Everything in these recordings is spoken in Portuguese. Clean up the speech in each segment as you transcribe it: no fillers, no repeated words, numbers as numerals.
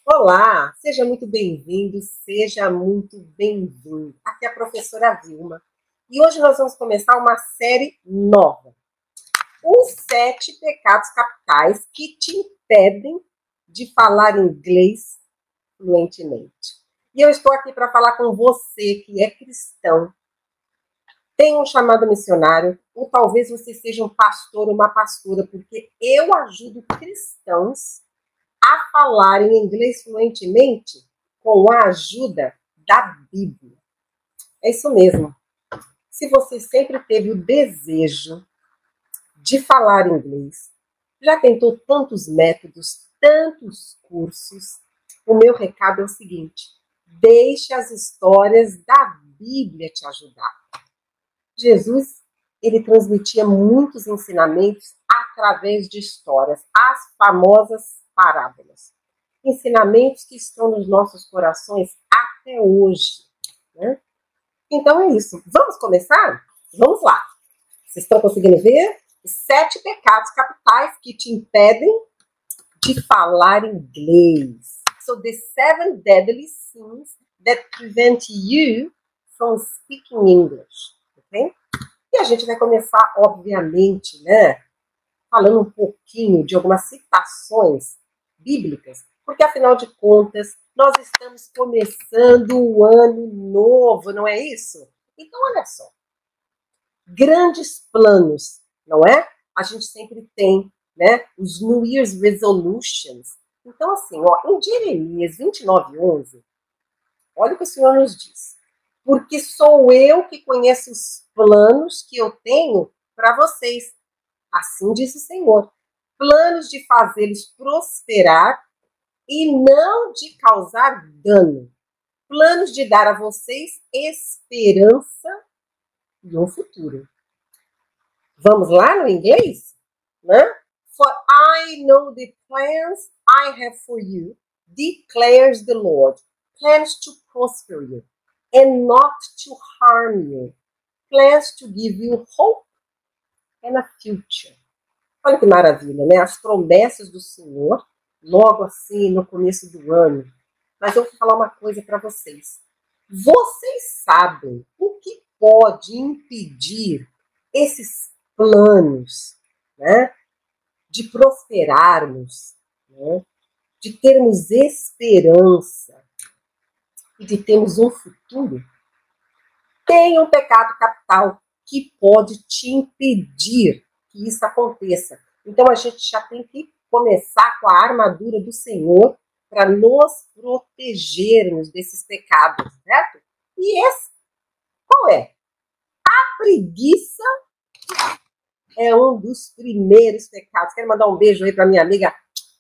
Olá, seja muito bem-vindo, seja muito bem-vindo. Aqui é a professora Vilma e hoje nós vamos começar uma série nova. Os 7 pecados capitais que te impedem de falar inglês fluentemente. E eu estou aqui para falar com você que é cristão, tem um chamado missionário, ou talvez você seja um pastor ou uma pastora, porque eu ajudo cristãos a falar em inglês fluentemente com a ajuda da Bíblia. É isso mesmo. Se você sempre teve o desejo de falar inglês, já tentou tantos métodos, tantos cursos, o meu recado é o seguinte: deixe as histórias da Bíblia te ajudar. Jesus, ele transmitia muitos ensinamentos através de histórias, as famosas parábolas. Ensinamentos que estão nos nossos corações até hoje, né? Então é isso. Vamos começar? Vamos lá. Vocês estão conseguindo ver? Os 7 pecados capitais que te impedem de falar inglês. So the 7 deadly sins that prevent you from speaking English. Ok? E a gente vai começar, obviamente, né, falando um pouquinho de algumas citações bíblicas, porque afinal de contas, nós estamos começando o ano novo, não é isso? Então, olha só, grandes planos, não é? A gente sempre tem, né, os New Year's Resolutions. Então, assim, ó, em Jeremias 29:11, olha o que o Senhor nos diz. Porque sou eu que conheço os planos que eu tenho para vocês. Assim diz o Senhor. Planos de fazê-los prosperar e não de causar dano. Planos de dar a vocês esperança e um futuro. Vamos lá no inglês? Né? For I know the plans I have for you, declares the Lord. Plans to prosper you and not to harm you. Plans to give you hope and a future. Olha que maravilha, né? As promessas do Senhor, logo assim, no começo do ano. Mas eu vou falar uma coisa para vocês. Vocês sabem o que pode impedir esses planos, né, de prosperarmos, né, de termos esperança e de termos um futuro? Tem um pecado capital que pode te impedir que isso aconteça. Então a gente já tem que começar com a armadura do Senhor para nos protegermos desses pecados, certo? E esse, qual é? A preguiça é um dos primeiros pecados. Quero mandar um beijo aí para minha amiga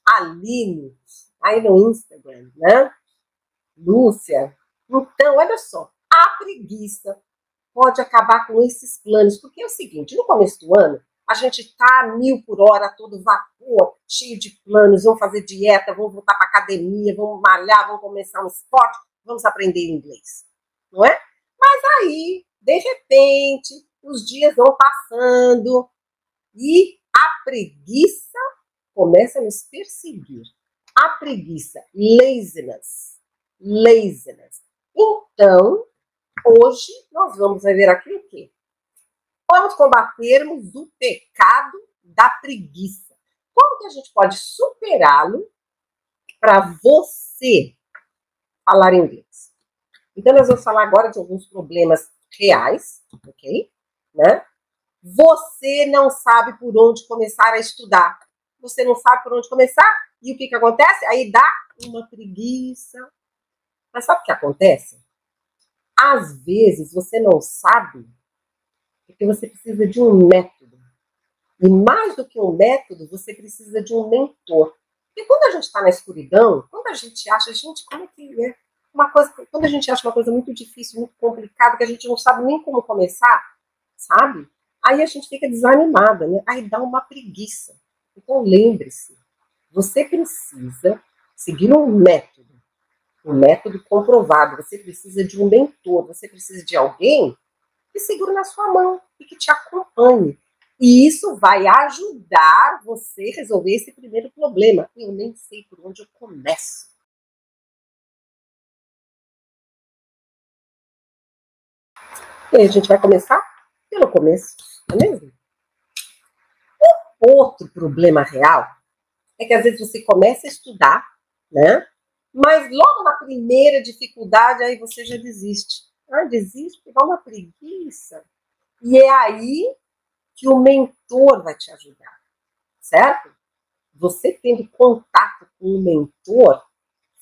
Aline, aí no Instagram, né? Lúcia. Então, olha só, a preguiça pode acabar com esses planos, porque é o seguinte, no começo do ano, a gente está a 1000 por hora, todo vapor, cheio de planos, vamos fazer dieta, vamos voltar para academia, vamos malhar, vamos começar um esporte, vamos aprender inglês, não é? Mas aí, de repente, os dias vão passando e a preguiça começa a nos perseguir. A preguiça, laziness. Então, hoje nós vamos ver aqui o quê? Vamos combatermos o pecado da preguiça. Como que a gente pode superá-lo para você falar inglês? Então, nós vamos falar agora de alguns problemas reais, ok? Né? Você não sabe por onde começar a estudar. Você não sabe por onde começar? E o que acontece? Aí dá uma preguiça. Mas sabe o que acontece? Às vezes você não sabe porque você precisa de um método. E mais do que um método, você precisa de um mentor. Porque quando a gente está na escuridão, quando a gente acha, gente, como é que é? Uma coisa, quando a gente acha uma coisa muito difícil, muito complicada, que a gente não sabe nem como começar, sabe? Aí a gente fica desanimada, né? Aí dá uma preguiça. Então lembre-se, você precisa seguir um método comprovado. Você precisa de um mentor, você precisa de alguém que segure na sua mão e que te acompanhe. E isso vai ajudar você a resolver esse primeiro problema. Eu nem sei por onde eu começo. E aí a gente vai começar pelo começo, não é mesmo? Outro problema real é que às vezes você começa a estudar, né? Mas logo na primeira dificuldade, aí você já desiste. Ah, desiste, dá uma preguiça. E é aí que o mentor vai te ajudar, certo? Você tendo contato com o mentor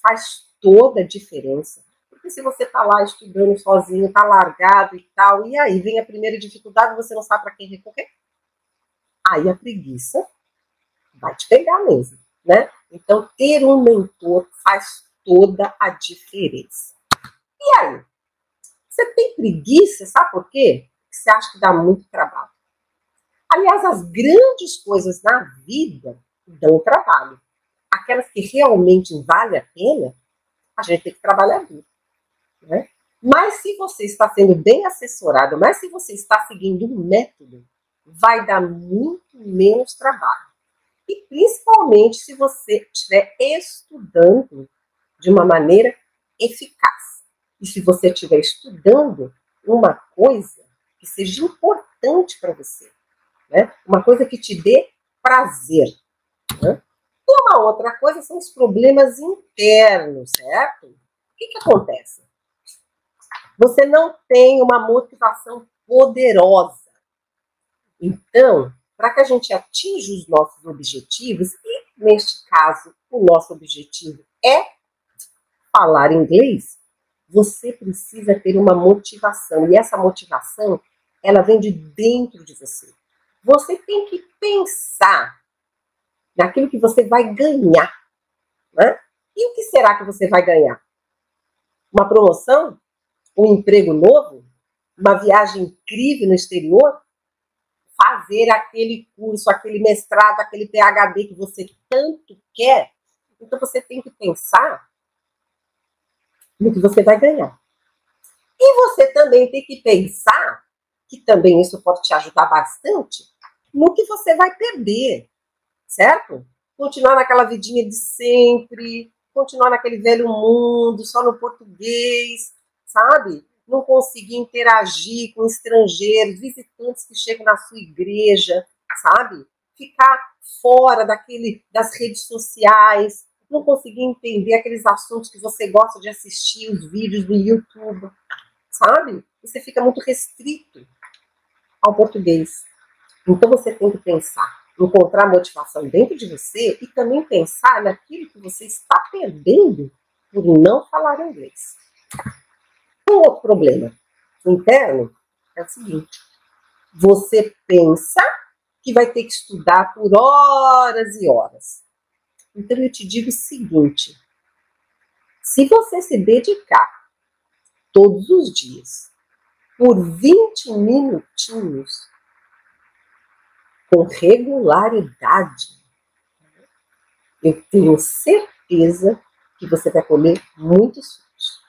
faz toda a diferença. Porque se você está lá estudando sozinho, está largado e tal, e aí vem a primeira dificuldade, você não sabe para quem recorrer, aí a preguiça vai te pegar mesmo, né? Então, ter um mentor faz toda a diferença. E aí? Você tem preguiça, sabe por quê? Porque você acha que dá muito trabalho. Aliás, as grandes coisas na vida dão trabalho. Aquelas que realmente valem a pena, a gente tem que trabalhar duro, né? Mas se você está sendo bem assessorado, mas se você está seguindo um método, vai dar muito menos trabalho. E principalmente se você estiver estudando de uma maneira eficaz. E se você estiver estudando uma coisa que seja importante para você, né? Uma coisa que te dê prazer. Né? E uma outra coisa são os problemas internos, certo? O que acontece? Você não tem uma motivação poderosa. Então, para que a gente atinja os nossos objetivos, e neste caso, o nosso objetivo é falar inglês, você precisa ter uma motivação. E essa motivação, ela vem de dentro de você. Você tem que pensar naquilo que você vai ganhar. Né? E o que será que você vai ganhar? Uma promoção? Um emprego novo? Uma viagem incrível no exterior? Fazer aquele curso, aquele mestrado, aquele PhD que você tanto quer? Então você tem que pensar no que você vai ganhar. E você também tem que pensar, que também isso pode te ajudar bastante, no que você vai perder, certo? Continuar naquela vidinha de sempre, continuar naquele velho mundo, só no português, sabe? Não conseguir interagir com estrangeiros, visitantes que chegam na sua igreja, sabe? Ficar fora das redes sociais, não conseguir entender aqueles assuntos que você gosta de assistir, os vídeos do YouTube, sabe? Você fica muito restrito ao português. Então você tem que pensar, encontrar motivação dentro de você e também pensar naquilo que você está perdendo por não falar inglês. Um outro problema interno é o seguinte: você pensa que vai ter que estudar por horas e horas. Então eu te digo o seguinte: se você se dedicar todos os dias por 20 minutinhos com regularidade, eu tenho certeza que você vai colher muitos frutos.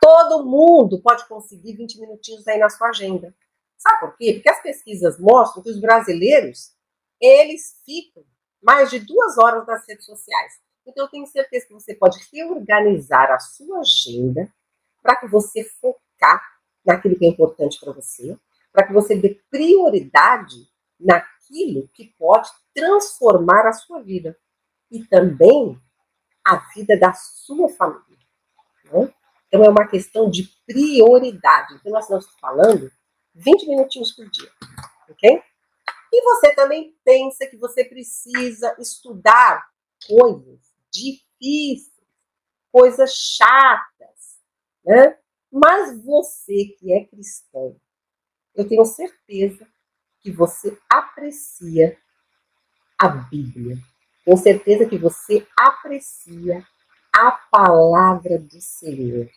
Todo mundo pode conseguir 20 minutinhos aí na sua agenda. Sabe por quê? Porque as pesquisas mostram que os brasileiros, eles ficam mais de 2 horas nas redes sociais. Então eu tenho certeza que você pode reorganizar a sua agenda para que você focar naquilo que é importante para você, para que você dê prioridade naquilo que pode transformar a sua vida e também a vida da sua família. Né? Então é uma questão de prioridade. Então nós estamos falando 20 minutinhos por dia, ok? E você também pensa que você precisa estudar coisas difíceis, coisas chatas, né? Mas você que é cristão, eu tenho certeza que você aprecia a Bíblia. Tenho certeza que você aprecia a palavra do Senhor.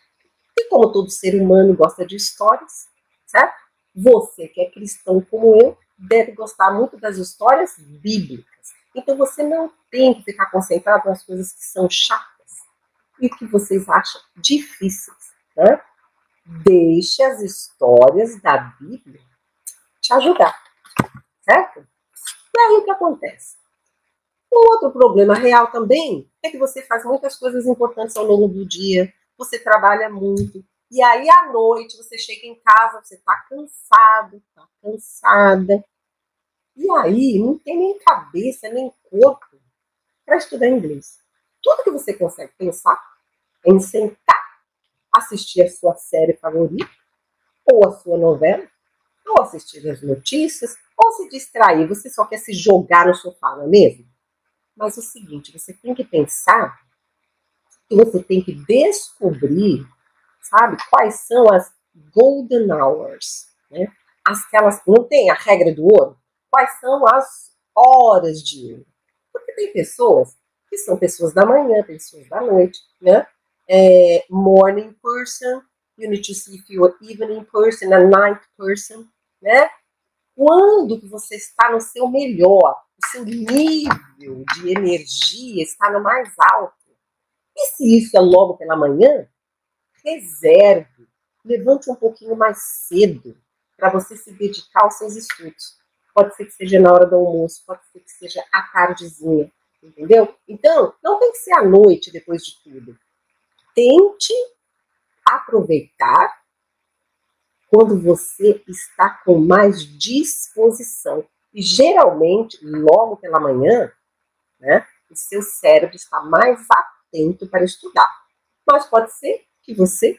E como todo ser humano gosta de histórias, certo? Você que é cristão como eu, deve gostar muito das histórias bíblicas. Então você não tem que ficar concentrado nas coisas que são chatas e que vocês acham difíceis, né? Deixe as histórias da Bíblia te ajudar, certo? E aí o que acontece? Um outro problema real também é que você faz muitas coisas importantes ao longo do dia, você trabalha muito, E aí, à noite, você chega em casa, você tá cansado, tá cansada. E aí, não tem nem cabeça, nem corpo para estudar inglês. Tudo que você consegue pensar é em sentar, assistir a sua série favorita, ou a sua novela, ou assistir as notícias, ou se distrair. Você só quer se jogar no sofá, não é mesmo? Mas é o seguinte, você tem que pensar que você tem que descobrir, sabe, quais são as golden hours, né? Aquelas, não tem a regra do ouro? Quais são as horas de ouro? Porque tem pessoas que são pessoas da manhã, pessoas da noite, né? Morning person, you need to see if you're evening person, a night person, né? Quando que você está no seu melhor, o seu nível de energia está no mais alto. E se isso é logo pela manhã, reserve, levante um pouquinho mais cedo para você se dedicar aos seus estudos. Pode ser que seja na hora do almoço, pode ser que seja à tardezinha, entendeu? Então, não tem que ser à noite depois de tudo. Tente aproveitar quando você está com mais disposição. E geralmente, logo pela manhã, né, o seu cérebro está mais atento para estudar. Mas pode ser que você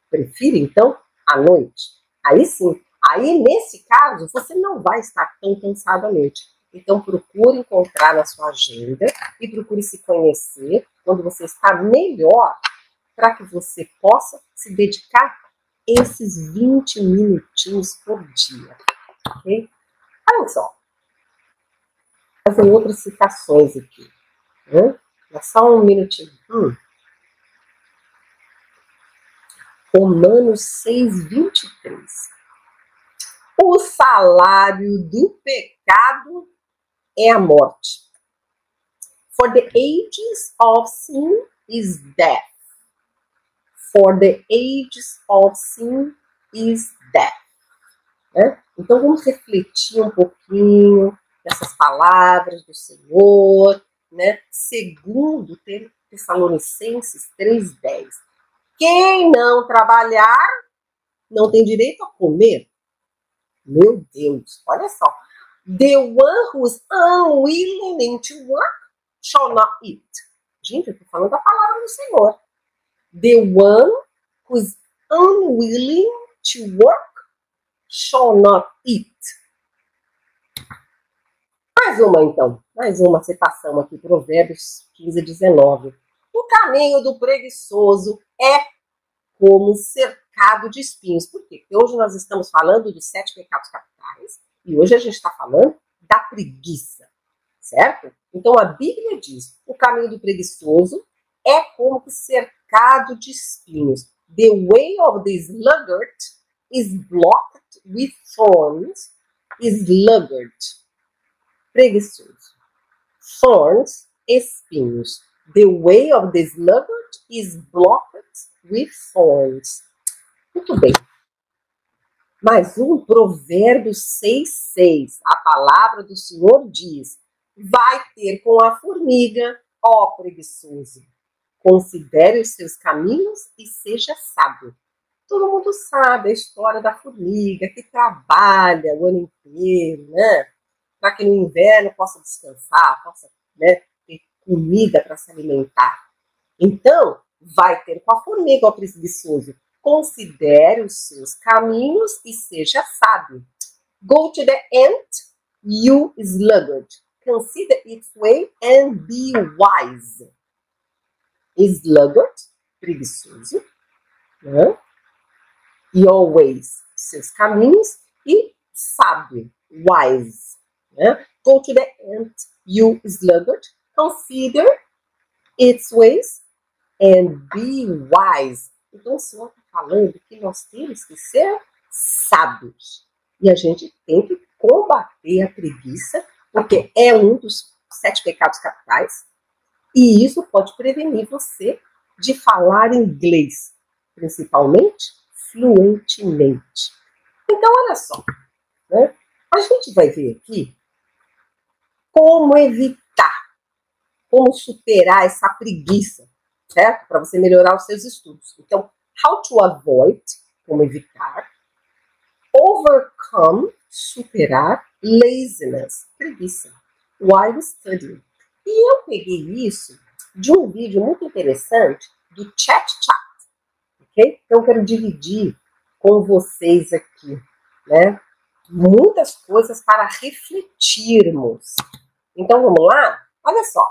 prefira, então, à noite. Aí sim, aí nesse caso, você não vai estar tão cansado à noite. Então, procure encontrar na sua agenda e procure se conhecer quando você está melhor para que você possa se dedicar esses 20 minutinhos por dia, ok? Olha só, fazer outras citações aqui, né? Só um minutinho. Romanos 6:23. O salário do pecado é a morte. For the wages of sin is death. For the wages of sin is death. Né? Então vamos refletir um pouquinho nessas palavras do Senhor, né? Segundo Tessalonicenses 3:10. Quem não trabalhar não tem direito a comer. Meu Deus, olha só. The one who's unwilling to work shall not eat. Gente, eu tô falando da palavra do Senhor. The one who's unwilling to work shall not eat. Mais uma, então. Mais uma citação aqui, Provérbios 15:19. O caminho do preguiçoso é como cercado de espinhos. Por quê? Porque hoje nós estamos falando dos 7 pecados capitais e hoje a gente está falando da preguiça, certo? Então a Bíblia diz, o caminho do preguiçoso é como cercado de espinhos. The way of the sluggard is blocked with thorns. Sluggard, preguiçoso. Thorns, espinhos. The way of the sluggard is blocked with thorns. Muito bem. Mais um, Provérbios 6:6. A palavra do Senhor diz: vai ter com a formiga, ó preguiçoso. Considere os seus caminhos e seja sábio. Todo mundo sabe a história da formiga que trabalha o ano inteiro, né? Para que no inverno possa descansar, possa, né, ter comida para se alimentar. Então, vai ter com a formiga, ó preguiçoso. Considere os seus caminhos e seja sábio. Go to the ant, you sluggard. Consider its way and be wise. Sluggard, preguiçoso, né? Your ways, seus caminhos, e sábio, wise. Né? Go to the ant, you sluggard. Consider its ways and be wise. Então o Senhor está falando que nós temos que ser sábios. E a gente tem que combater a preguiça, porque é um dos 7 pecados capitais. E isso pode prevenir você de falar inglês, principalmente fluentemente. Então, olha só, né? A gente vai ver aqui como evitar, como superar essa preguiça, certo? Para você melhorar os seus estudos. Então, How to avoid, como evitar. Overcome, superar. Laziness, preguiça. While studying. E eu peguei isso de um vídeo muito interessante do Chat, ok? Então eu quero dividir com vocês aqui, né? Muitas coisas para refletirmos. Então vamos lá? Olha só.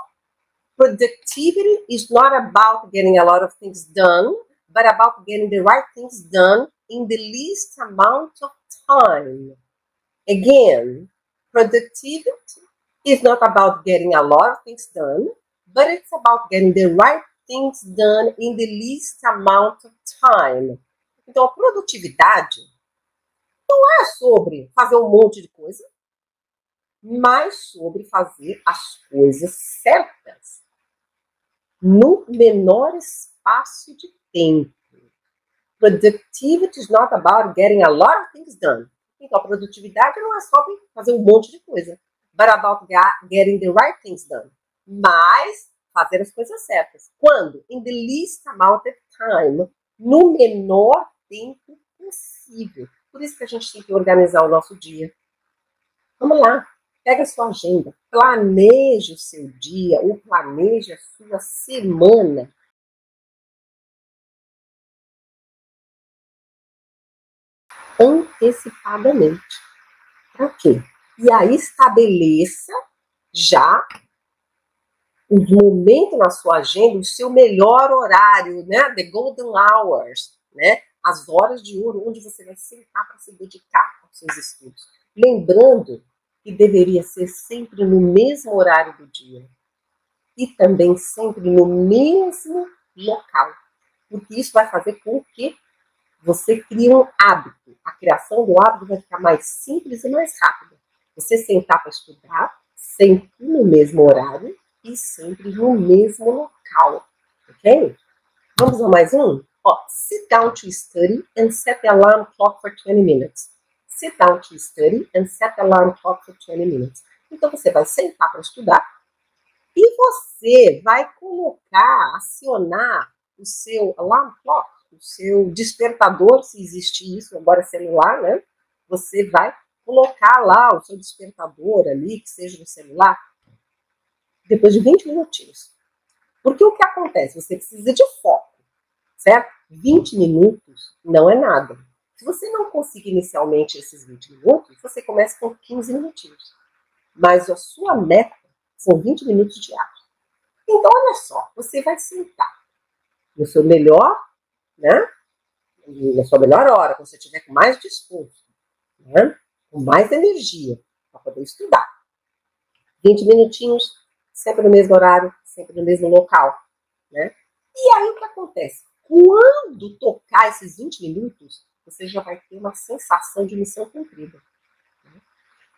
Productivity is not about getting a lot of things done, but about getting the right things done in the least amount of time. Again, productivity is not about getting a lot of things done, but it's about getting the right things done in the least amount of time. Então, a produtividade não é sobre fazer um monte de coisa, mas sobre fazer as coisas certas no menor espaço de tempo. Productivity is not about getting a lot of things done. Então, a produtividade não é sobre fazer um monte de coisa, but about getting the right things done. Mas fazer as coisas certas. Quando? In the least amount of time. No menor tempo possível. Por isso que a gente tem que organizar o nosso dia. Vamos lá. Pega a sua agenda. Planeje o seu dia ou planeje a sua semana. Antecipadamente. Para quê? E aí estabeleça já o momento na sua agenda, o seu melhor horário, né? The golden hours, né? As horas de ouro, onde você vai sentar para se dedicar aos seus estudos. Lembrando que deveria ser sempre no mesmo horário do dia. E também sempre no mesmo local. Porque isso vai fazer com que você crie um hábito. A criação do hábito vai ficar mais simples e mais rápida. Você sentar para estudar, sempre no mesmo horário e sempre no mesmo local. Ok? Vamos a mais um? Sit down to study and set the alarm clock for 20 minutes. Sit down to study and set the alarm clock for 20 minutes. Então você vai sentar para estudar e você vai colocar, acionar o seu alarm clock, o seu despertador, se existe isso, agora é celular, né? Você vai colocar lá o seu despertador ali, que seja no celular, depois de 20 minutinhos. Porque o que acontece? Você precisa de foco, certo? 20 minutos não é nada. Se você não conseguir inicialmente esses 20 minutos, você começa com 15 minutinhos. Mas a sua meta são 20 minutos diários. Então, olha só, você vai sentar no seu melhor, né? Na sua melhor hora, quando você estiver com mais disposto, né? Com mais energia, para poder estudar. 20 minutinhos, sempre no mesmo horário, sempre no mesmo local, né? E aí o que acontece? Quando tocar esses 20 minutos, você já vai ter uma sensação de missão cumprida. Né?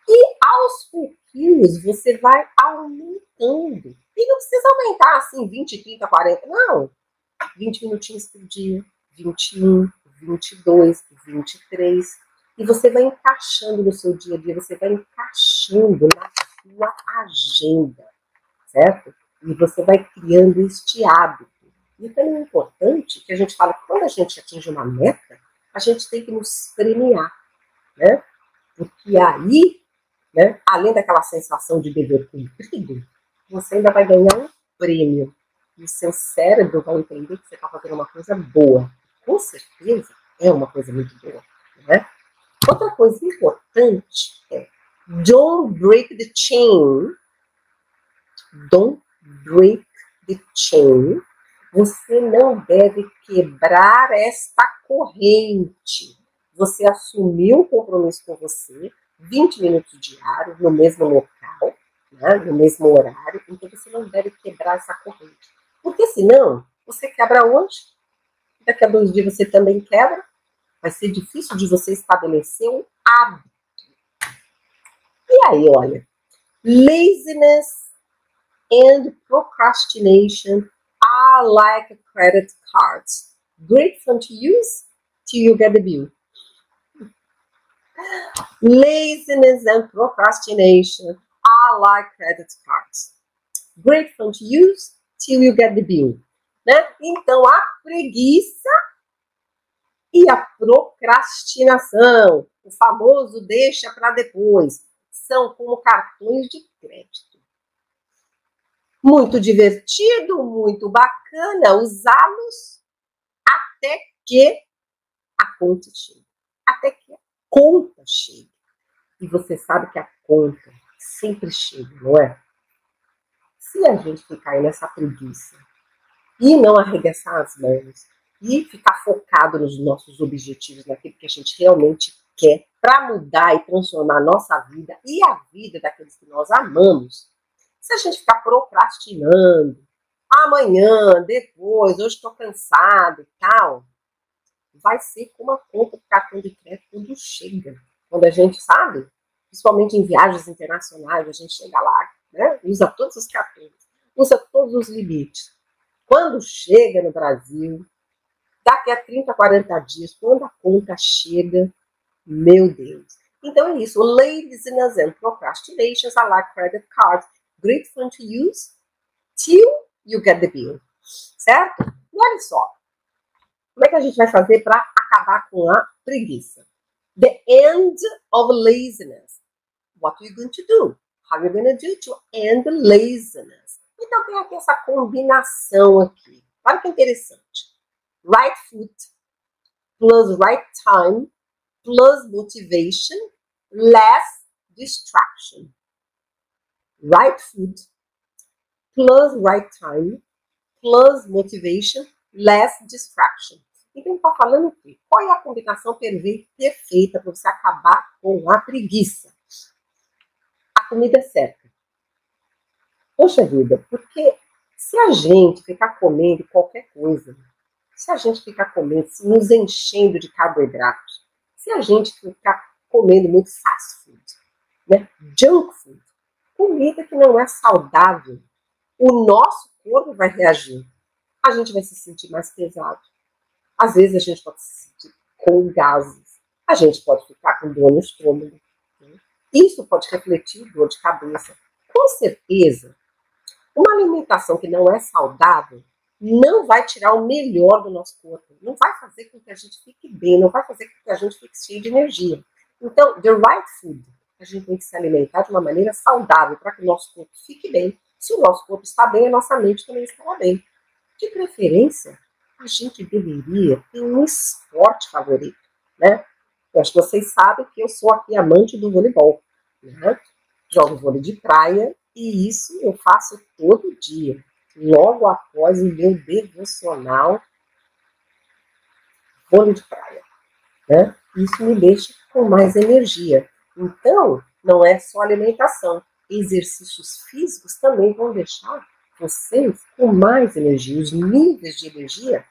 E aos pouquinhos você vai aumentando. E não precisa aumentar assim 20, 30, 40, não. 20 minutinhos por dia, 21, 22, 23. E você vai encaixando no seu dia a dia, você vai encaixando na sua agenda, certo? E você vai criando este hábito. E também é importante que a gente fala que quando a gente atinge uma meta, a gente tem que nos premiar, né? Porque aí, né, além daquela sensação de dever cumprido, você ainda vai ganhar um prêmio. E o seu cérebro vai entender que você está fazendo uma coisa boa. Com certeza é uma coisa muito boa, né? Outra coisa importante é don't break the chain. Don't break the chain. Você não deve quebrar esta corrente. Você assumiu um compromisso com você, 20 minutos diários, no mesmo local, né, no mesmo horário, então você não deve quebrar essa corrente. Porque senão, você quebra hoje, daqui a 2 dias você também quebra, vai ser difícil de você estabelecer um hábito. E aí, olha, laziness and procrastination are like credit cards. Great fun to use till you get the bill. Laziness and procrastination are like credit cards. Great fun to use till you get the bill. Né? Então, a preguiça E a procrastinação, o famoso deixa para depois, são como cartões de crédito. Muito divertido, muito bacana usá-los até que a conta chegue. Até que a conta chegue. E você sabe que a conta sempre chega, não é? Se a gente ficar aí nessa preguiça e não arregaçar as mãos e ficar focado nos nossos objetivos, naquilo que a gente realmente quer, para mudar e transformar a nossa vida e a vida daqueles que nós amamos, se a gente ficar procrastinando, amanhã, depois, hoje estou cansado e tal, vai ser como a conta do cartão de crédito quando chega. Quando a gente sabe, principalmente em viagens internacionais, a gente chega lá, né, usa todos os cartões, usa todos os limites. Quando chega no Brasil, daqui a 30, 40 dias, quando a conta chega, meu Deus. Então é isso. Laziness and procrastinations are like credit cards. Great fun to use till you get the bill. Certo? E olha só. Como é que a gente vai fazer para acabar com a preguiça? The end of laziness. What are you going to do? How are you going to do to end laziness? Então tem aqui essa combinação aqui. Olha que interessante. Right foot plus right time plus motivation less distraction. Right foot plus right time plus motivation less distraction. Então ele está falando aqui. Qual é a combinação perfeita para você acabar com a preguiça? A comida é certa. Poxa vida, porque se a gente ficar comendo qualquer coisa, se a gente ficar comendo, se nos enchendo de carboidratos, se a gente ficar comendo muito fast food, né? Junk food, comida que não é saudável, o nosso corpo vai reagir. A gente vai se sentir mais pesado. Às vezes a gente pode se sentir com gases. A gente pode ficar com dor no estômago. Né? Isso pode refletir em dor de cabeça. Com certeza, uma alimentação que não é saudável não vai tirar o melhor do nosso corpo. Não vai fazer com que a gente fique bem, não vai fazer com que a gente fique cheio de energia. Então, the right food, a gente tem que se alimentar de uma maneira saudável para que o nosso corpo fique bem. Se o nosso corpo está bem, a nossa mente também estará bem. De preferência, a gente deveria ter um esporte favorito, né? Eu acho que vocês sabem que eu sou aqui amante do voleibol, né? Jogo vôlei de praia e isso eu faço todo dia, logo após o meu devocional vôlei de praia, né? Isso me deixa com mais energia. Então, não é só alimentação, exercícios físicos também vão deixar vocês com mais energia, os níveis de energia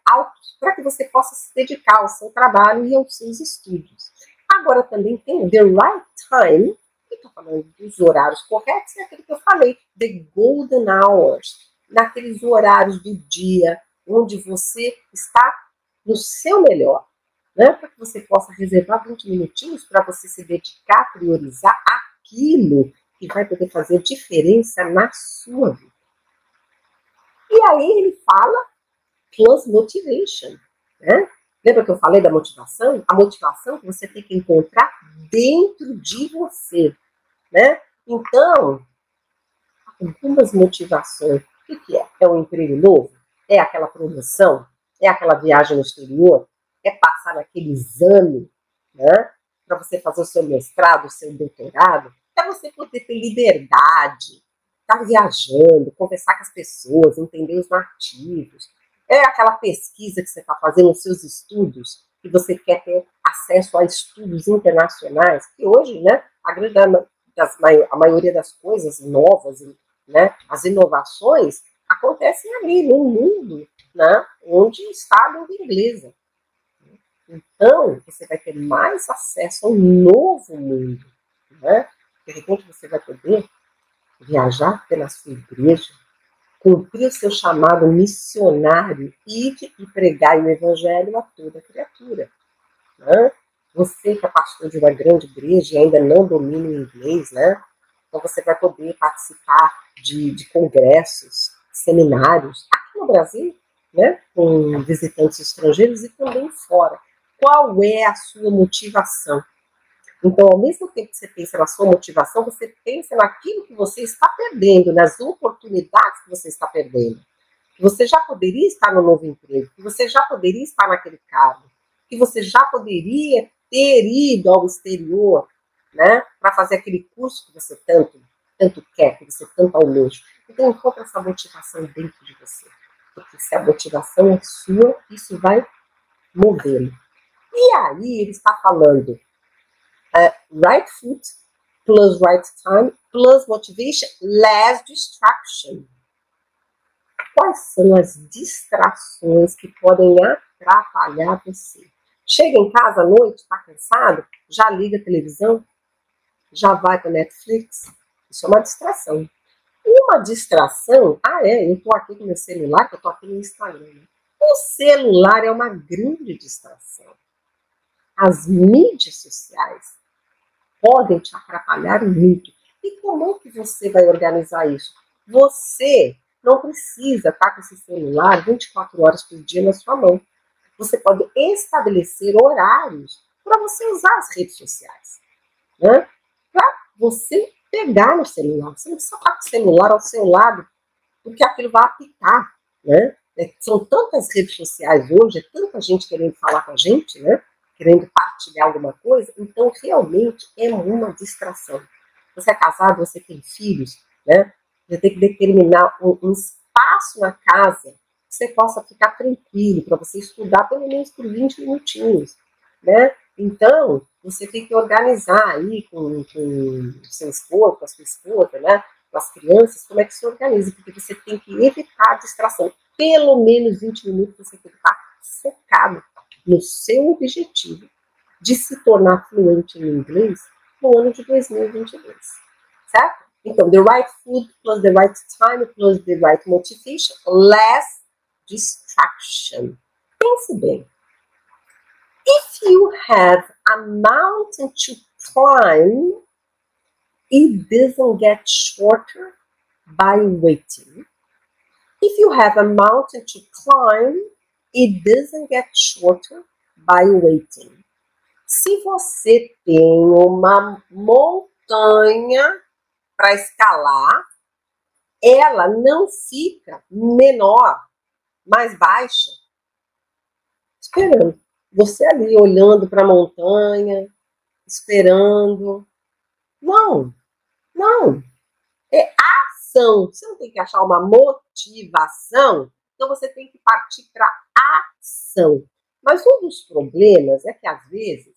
altos, para que você possa se dedicar ao seu trabalho e aos seus estudos. Agora também tem the right time, que estou falando dos horários corretos, é aquele que eu falei, the golden hours, naqueles horários do dia onde você está no seu melhor, né? Para que você possa reservar 20 minutinhos para você se dedicar, priorizar aquilo que vai poder fazer diferença na sua vida. E aí ele fala plus motivation, né? Lembra que eu falei da motivação? A motivação que você tem que encontrar dentro de você, né? Então, algumas motivações. O que é? É um emprego novo? É aquela promoção? É aquela viagem no exterior? É passar naquele exame, né? Para você fazer o seu mestrado, o seu doutorado? É você poder ter liberdade, estar viajando, conversar com as pessoas, entender os nativos. É aquela pesquisa que você está fazendo nos seus estudos, que você quer ter acesso a estudos internacionais, que hoje, né, a maioria das coisas novas, né, as inovações, acontecem ali no mundo, né, onde está a língua inglesa. Então, você vai ter mais acesso a um novo mundo, né? De repente você vai poder viajar pela sua igreja, cumprir o seu chamado missionário, ir e pregar o evangelho a toda criatura. Né? Você que é pastor de uma grande igreja e ainda não domina o inglês, né? Então você vai poder participar de congressos, seminários. Aqui no Brasil, né, com visitantes estrangeiros e também fora. Qual é a sua motivação? Então, ao mesmo tempo que você pensa na sua motivação, você pensa naquilo que você está perdendo, nas oportunidades que você está perdendo. Que você já poderia estar no novo emprego, que você já poderia estar naquele cargo, que você já poderia ter ido ao exterior, né, para fazer aquele curso que você tanto quer, que você tanto almeja. Então, encontra essa motivação dentro de você. Porque se a motivação é sua, isso vai movê-lo. E aí, ele está falando right foot plus right time plus motivation less distraction. Quais são as distrações que podem atrapalhar você? Chega em casa à noite, está cansado, já liga a televisão, já vai para Netflix. Isso é uma distração. E uma distração, eu estou aqui com meu celular, que eu estou aqui no Instagram. O celular é uma grande distração. As mídias sociais podem te atrapalhar muito. E como é que você vai organizar isso? Você não precisa estar com esse celular 24 horas por dia na sua mão. Você pode estabelecer horários para você usar as redes sociais, né? Para você pegar no celular. Você não precisa estar com o celular ao seu lado, porque aquilo vai apitar, né? São tantas redes sociais hoje, é tanta gente querendo falar com a gente, né? Querendo partilhar alguma coisa, então realmente é uma distração. Você é casado, você tem filhos, né? Você tem que determinar um espaço na casa que você possa ficar tranquilo, para você estudar pelo menos por 20 minutinhos, né? Então, você tem que organizar aí com o seu esposo, com a sua esposa, né? Com as crianças, como é que se organiza, porque você tem que evitar a distração. Pelo menos 20 minutos você tem que estar focado no seu objetivo de se tornar fluente em inglês no ano de 2022, certo? Então, the right food plus the right time plus the right motivation, less distraction. Pense bem. If you have a mountain to climb, it doesn't get shorter by waiting. If you have a mountain to climb, it doesn't get shorter by waiting. Se você tem uma montanha para escalar, ela não fica menor, mais baixa, esperando. Você ali olhando para a montanha, esperando. Não. É ação. Você não tem que achar uma motivação, então você tem que partir para ação. Mas um dos problemas é que, às vezes,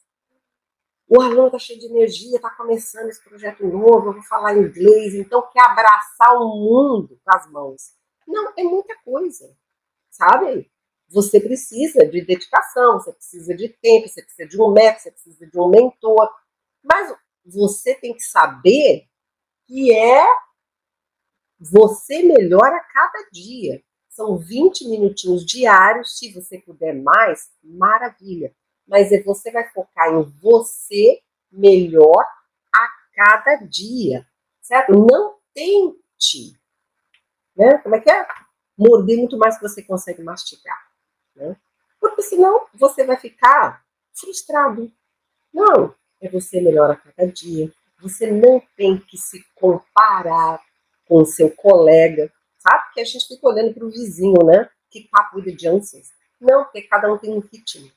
o aluno está cheio de energia, está começando esse projeto novo, eu vou falar inglês, então quer abraçar o mundo com as mãos. Não, é muita coisa, sabe? Você precisa de dedicação, você precisa de tempo, você precisa de um método, você precisa de um mentor. Mas você tem que saber que você melhora a cada dia. São 20 minutinhos diários, se você puder mais, maravilha. Mas você vai focar em você melhor a cada dia, certo? Não tente, né? Como é que é? Morder muito mais que você consegue mastigar, né? Porque senão você vai ficar frustrado. Não, é você melhor a cada dia. Você não tem que se comparar com o seu colega, sabe? Porque a gente fica olhando para o vizinho, né? Que papo de Johnsons. Não, porque cada um tem um ritmo.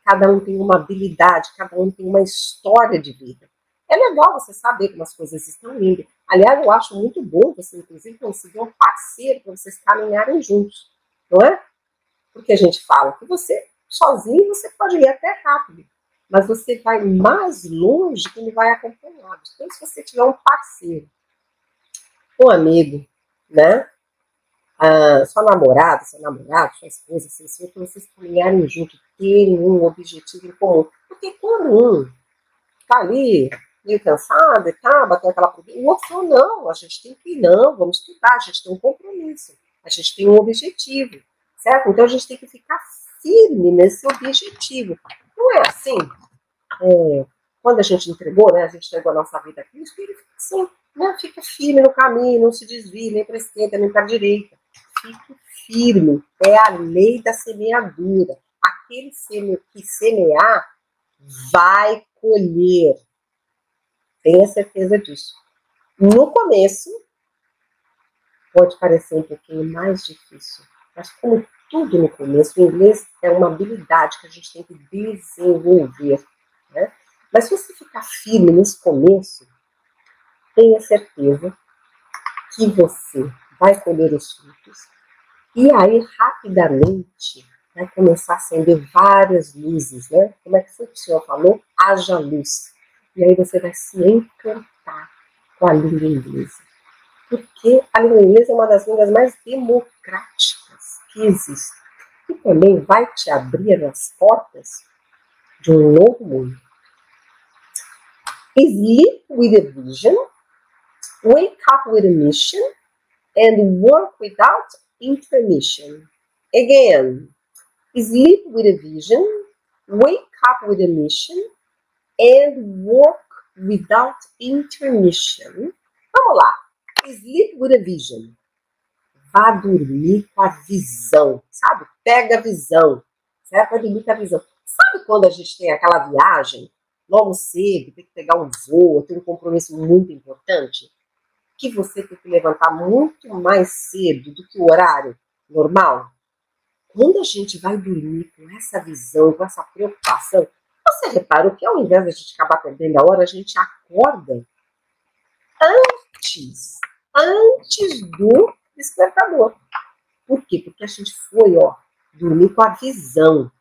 Cada um tem uma habilidade, cada um tem uma história de vida. É legal você saber como as coisas estão indo. Aliás, eu acho muito bom você, inclusive, conseguir um parceiro para vocês caminharem juntos, não é? Porque a gente fala que você, sozinho, você pode ir até rápido, mas você vai mais longe quando vai acompanhado. Então, se você tiver um parceiro, um amigo, né? Sua namorada, seu namorado, sua esposa, seu senhor, para vocês caminharem juntos, terem um objetivo em comum. Porque quando um está ali, meio cansado e tá, bateu aquela preguiça, o outro falou, não, a gente tem que ir, não, vamos estudar, a gente tem um compromisso, a gente tem um objetivo, certo? Então a gente tem que ficar firme nesse objetivo. Não é assim? Quando a gente entregou, né, a gente entregou a nossa vida a Cristo, ele fica assim, né, fica firme no caminho, não se desvia nem para a esquerda nem para a direita. Fique firme, é a lei da semeadura. Aquele que semear vai colher. Tenha certeza disso. No começo, pode parecer um pouquinho mais difícil, mas como tudo no começo, o inglês é uma habilidade que a gente tem que desenvolver, né? Mas se você ficar firme nesse começo, tenha certeza que você vai colher os frutos e aí rapidamente vai começar a acender várias luzes, né? Como é que o senhor falou? Haja luz. E aí você vai se encantar com a língua inglesa. Porque a língua inglesa é uma das línguas mais democráticas que existe. E também vai te abrir as portas de um novo mundo. Sleep with a vision, wake up with a mission, and work without intermission. Again, sleep with a vision, wake up with a mission, and work without intermission. Vamos lá. Sleep with a vision. Vá dormir com a visão, sabe? Pega a visão, certo? Vai dormir com a visão. Sabe quando a gente tem aquela viagem, logo cedo, tem que pegar um voo, tem um compromisso muito importante, que você tem que levantar muito mais cedo do que o horário normal? Quando a gente vai dormir com essa visão, com essa preocupação, você reparou que ao invés de a gente acabar perdendo a hora, a gente acorda antes do despertador. Por quê? Porque a gente foi, dormir com a visão,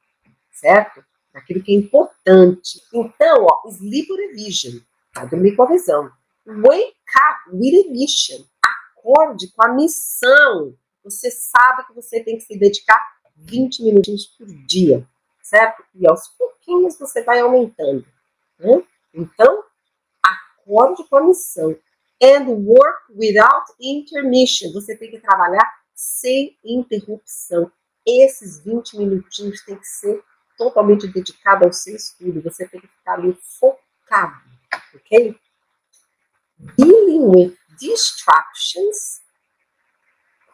certo? Daquilo que é importante. Então, sleep with a vision. Vai dormir com a visão. Wake up with a mission. Acorde com a missão. Você sabe que você tem que se dedicar 20 minutinhos por dia, certo? E aos pouquinhos você vai aumentando, né? Então, acorde com a missão. And work without intermission. Você tem que trabalhar sem interrupção. Esses 20 minutinhos tem que ser totalmente dedicado ao seu estudo. Você tem que ficar ali focado, ok? Dealing with distractions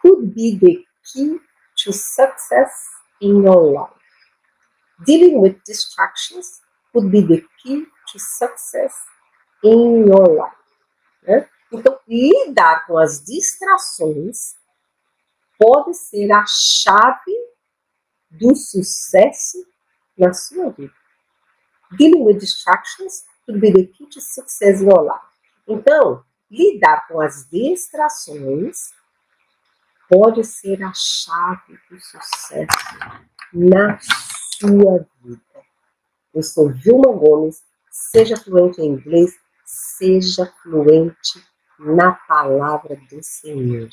could be the key to success in your life. Dealing with distractions could be the key to success in your life. Né? Então, lidar com as distrações pode ser a chave do sucesso na sua vida. Dealing with distractions could be the key to success in your life. Então, lidar com as distrações pode ser a chave do sucesso na sua vida. Eu sou Vilma Gomes, seja fluente em inglês, seja fluente na palavra do Senhor.